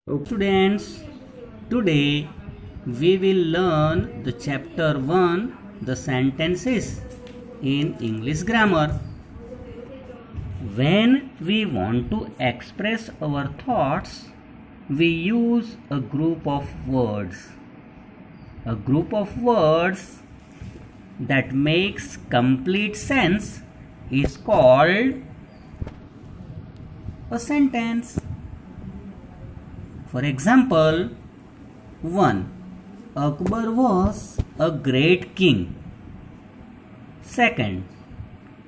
Okay, students, today we will learn the chapter 1, the sentences in English grammar. When we want to express our thoughts, we use a group of words. A group of words that makes complete sense is called a sentence. For example, 1. Akbar was a great king. Second,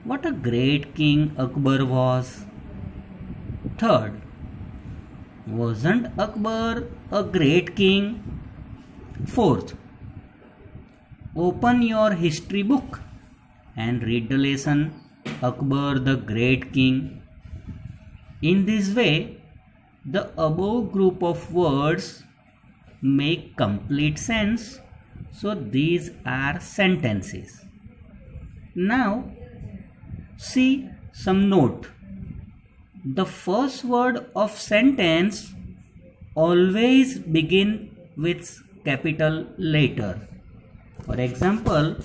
what a great king Akbar was. Third, wasn't Akbar a great king? Fourth, open your history book and read the lesson Akbar the Great King. In this way, the above group of words make complete sense, so these are sentences. Now, see some note. The first word of sentence always begin with capital letter. For example,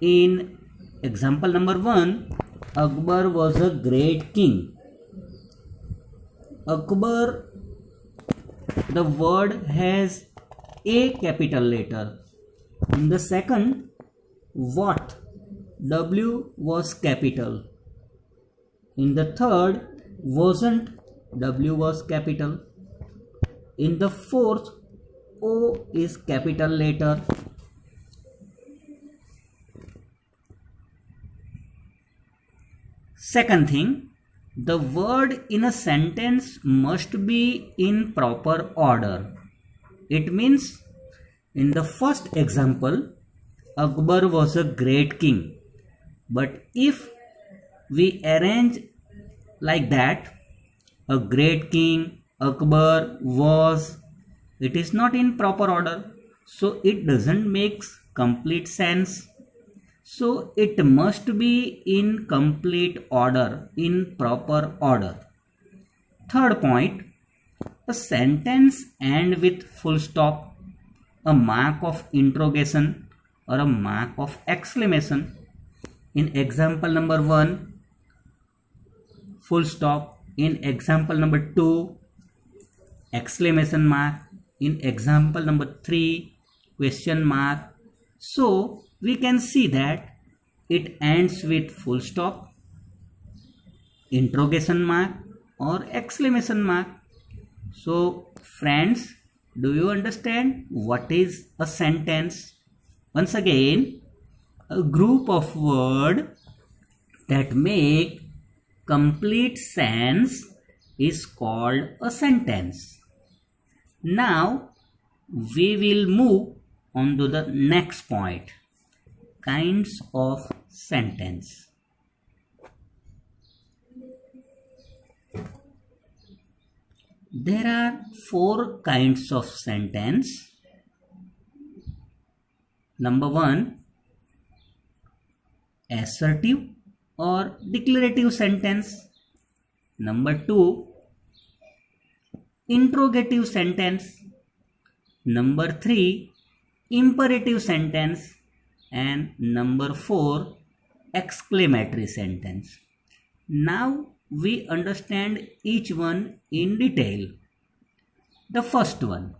in example number 1, Akbar was a great king. Akbar, the word has a capital letter. In the second, what, W was capital. In the third, wasn't, W was capital. In the fourth, O is capital letter. Second thing, the word in a sentence must be in proper order. It means, in the first example, Akbar was a great king. But if we arrange like that, a great king, Akbar was, it is not in proper order. So it doesn't make complete sense. So it must be in complete order, in proper order. Third point, a sentence ends with full stop, a mark of interrogation or a mark of exclamation. In example number 1, full stop. In example number 2, exclamation mark. In example number 3, question mark. So we can see that it ends with full stop, interrogation mark or exclamation mark. So friends, do you understand what is a sentence? Once again, a group of words that make complete sense is called a sentence. Now we will move on to the next point. Kinds of sentence. There are 4 kinds of sentence. Number 1, assertive or declarative sentence. Number 2, interrogative sentence. Number 3, imperative sentence. And number 4, exclamatory sentence. Now we understand each one in detail. The first one,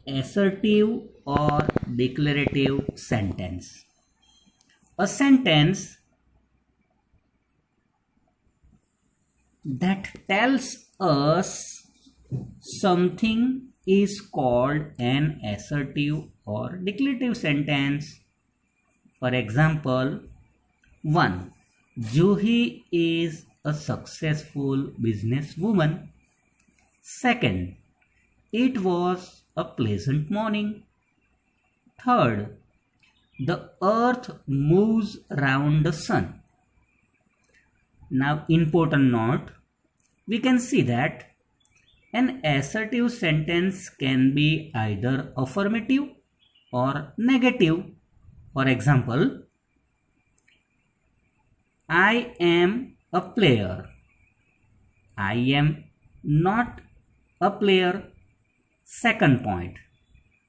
assertive or declarative sentence. A sentence that tells us something is called an assertive or declarative sentence. For example, 1. Juhi is a successful businesswoman. Second, it was a pleasant morning. Third, the earth moves round the sun. Now, important note, we can see that an assertive sentence can be either affirmative or negative. For example, I am a player. I am not a player. Second point,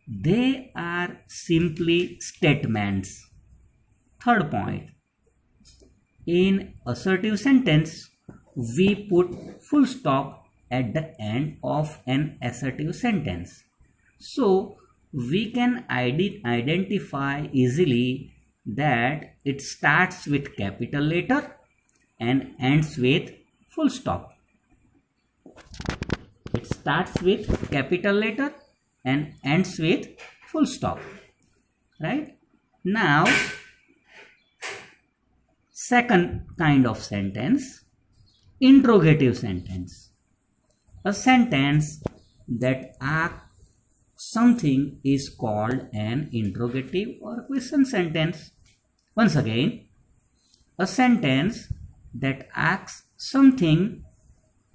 they are simply statements. Third point, in assertive sentence, we put full stop at the end of an assertive sentence. So we can identify easily that it starts with capital letter and ends with full stop. It starts with capital letter and ends with full stop. Right? Now, second kind of sentence, interrogative sentence. A sentence that asks something is called an interrogative or question sentence. Once again, a sentence that asks something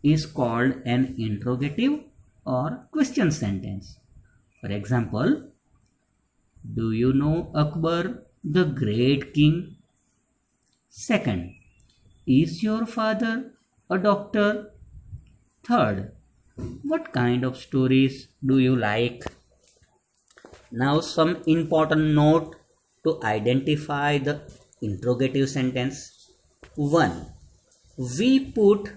is called an interrogative or question sentence. For example, do you know Akbar, the great king? Second, is your father a doctor? Third, what kind of stories do you like? Now some important note to identify the interrogative sentence. 1. We put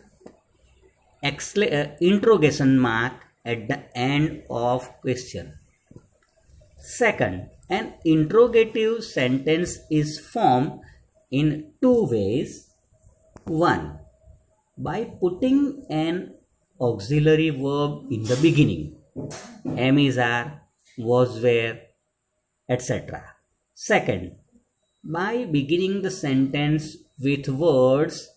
interrogation mark at the end of question. Second, an interrogative sentence is formed in two ways. 1. By putting an auxiliary verb in the beginning. Am is are, was were, etc. Second, by beginning the sentence with words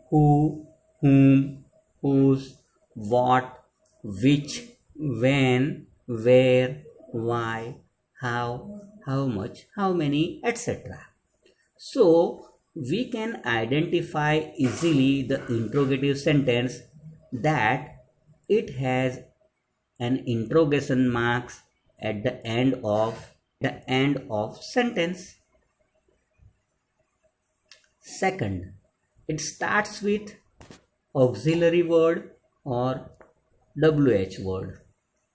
who, whom, whose, what, which, when, where, why, how much, how many, etc. So, we can identify easily the interrogative sentence that it has an interrogation marks at the end of sentence. Second, it starts with auxiliary word or WH word.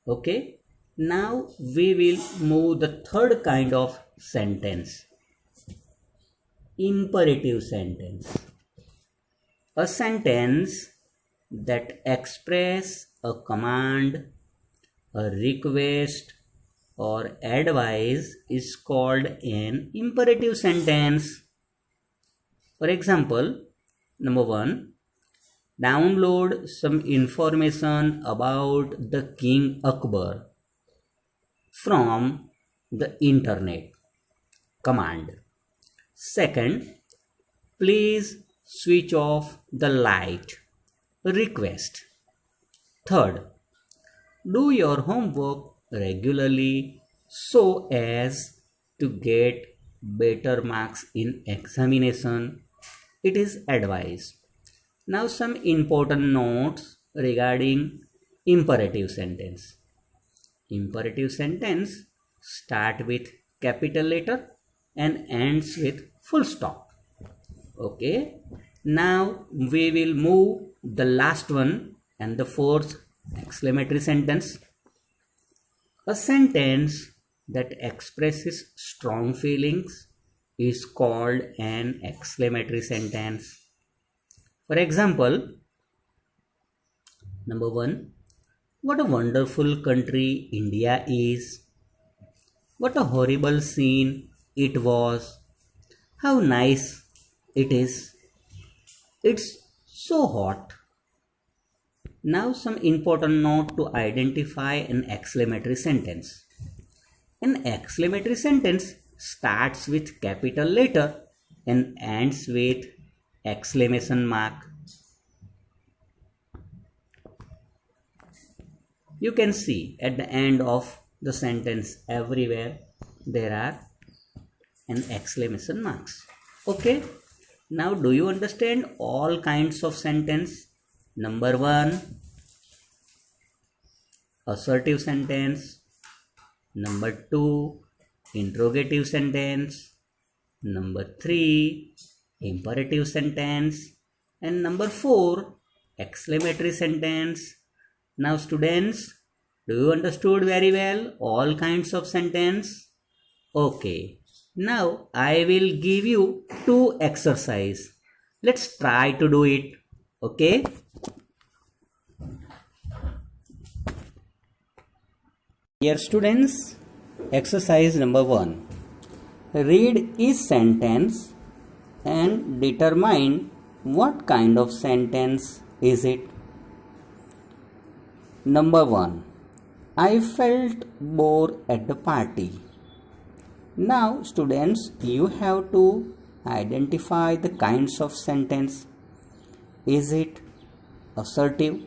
Okay. Now we will move the third kind of sentence. Imperative sentence. A sentence that express a command, a request or advice is called an imperative sentence. For example, number 1, download some information about the King Akbar from the internet. Command. Second, please switch off the light. Request. Third, do your homework regularly so as to get better marks in examination. It is advice. Now some important notes regarding imperative sentence. Imperative sentence start with capital letter and ends with full stop. Okay. Now we will move the last one and the fourth exclamatory sentence. A sentence that expresses strong feelings is called an exclamatory sentence. For example, number 1, what a wonderful country India is. What a horrible scene it was. How nice it is. It's so hot. Now some important note to identify an exclamatory sentence. An exclamatory sentence starts with capital letter and ends with exclamation mark. You can see at the end of the sentence everywhere there are an exclamation marks. Okay. Now do you understand all kinds of sentence? Number 1, assertive sentence. Number 2, interrogative sentence. Number 3, imperative sentence. And number 4, exclamatory sentence. Now students, do you understood very well all kinds of sentence? Okay. Now I will give you two exercise. Let's try to do it. Okay. Dear students, exercise number 1. Read each sentence and determine what kind of sentence is it. Number 1. I felt bored at the party. Now students, you have to identify the kinds of sentence. Is it assertive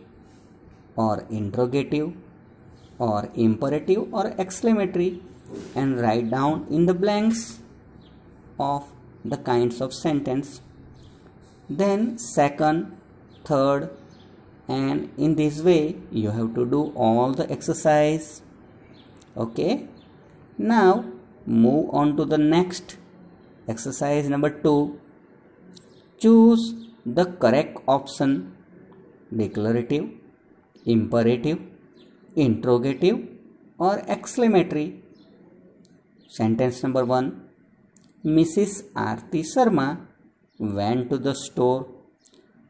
or interrogative or imperative or exclamatory, and write down in the blanks of the kinds of sentence. Then second, third, and in this way you have to do all the exercise. Okay, now move on to the next exercise number 2. Choose the correct option: declarative, imperative, interrogative or exclamatory. Sentence number 1. Mrs. Aarti Sharma went to the store.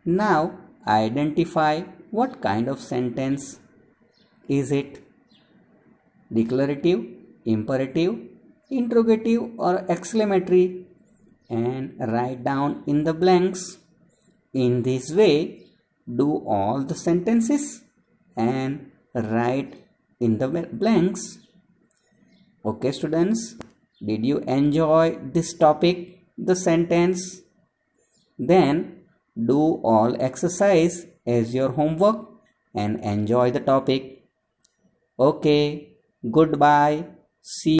Now identify what kind of sentence is it: declarative, imperative, interrogative or exclamatory, and write down in the blanks. In this way, do all the sentences and write in the blanks. Okay students, did you enjoy this topic, the sentence? Then do all exercise as your homework and enjoy the topic. Okay, goodbye. See